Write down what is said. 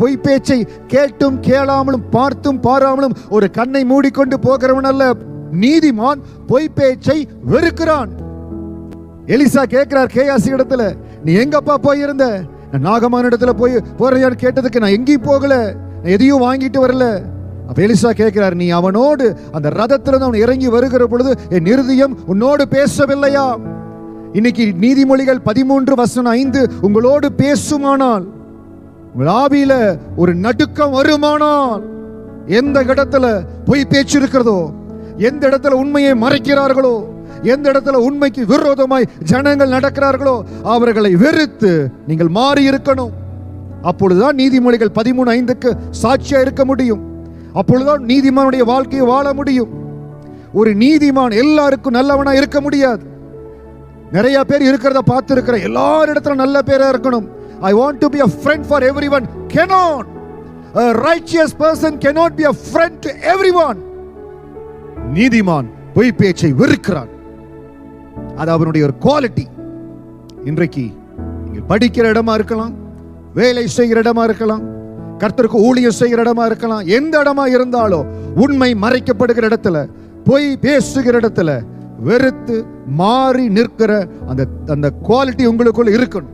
பொய் பேச்சை கேட்டும் கேளாமலும் பார்த்தும் பாராமலும் ஒரு கண்ணை மூடிக்கொண்டு போகிறவன் அல்ல. நீதிமான் பொய் பேச்சை வெறுக்கிறான். எலிசா கேட்கிறார் கேயாசி இடத்துல, நீ எங்கப்பா போயிருந்த? நான் நாகமான இடத்துல போறியான்னு கேட்டதுக்கு, நான் எங்கேயும் போகல, நான் எதையும் வாங்கிட்டு வரல. அப்ப எலிசா கேட்கிறார், நீ அவனோடு அந்த ரதத்துல அவன் இறங்கி வருகிற பொழுது என் இருதயம் உன்னோடு பேசவில்லையா? இன்னைக்கு நீதிமொழிகள் 13:5 உங்களோடு பேசுமானால், உங்கள் ஆவியில ஒரு நடுக்கம் வருமானால், எந்த இடத்துல பொய் பேச்சு இருக்கிறதோ, எந்த இடத்துல உண்மையை மறைக்கிறார்களோ, எந்த இடத்துல உண்மைக்கு விரோதமாய் ஜனங்கள் நடக்கிறார்களோ, அவர்களை வெறுத்து நீங்கள் மாறி இருக்கணும். அப்பொழுதுதான் நீதிமொழிகள் 13:5 சாட்சியா இருக்க முடியும். அப்பொழுதுதான் நீதிமானுடைய வாழ்க்கையை வாழ முடியும். ஒரு நீதிமான் எல்லாருக்கும் நல்லவனா இருக்க முடியாது. நிறைய பேர் இருக்கிறத பார்த்து இருக்கிற எல்லாரிடத்துல நல்ல பேரா இருக்கணும். I want to be a friend for everyone. Cannot. A righteous person cannot be a friend to everyone. நீதிமான் பொய் பேச்சை வெறுக்கிறான். அது அவனுடைய ஒரு குவாலிட்டி. இன்றைக்கு நீங்கள் படிக்கிற இடமா இருக்கலாம், வேலை செய்கிற இடமா இருக்கலாம், கர்த்தருக்கு ஊழியம் செய்கிற இடமா இருக்கலாம், எந்த இடமா இருந்தாலும் உண்மை மறைக்கப்படுகிற இடத்துல, பொய் பேசுகிற இடத்துல வெறுத்து மாறி நிற்கிற அந்த குவாலிட்டி உங்களுக்குள்ள இருக்கணும்.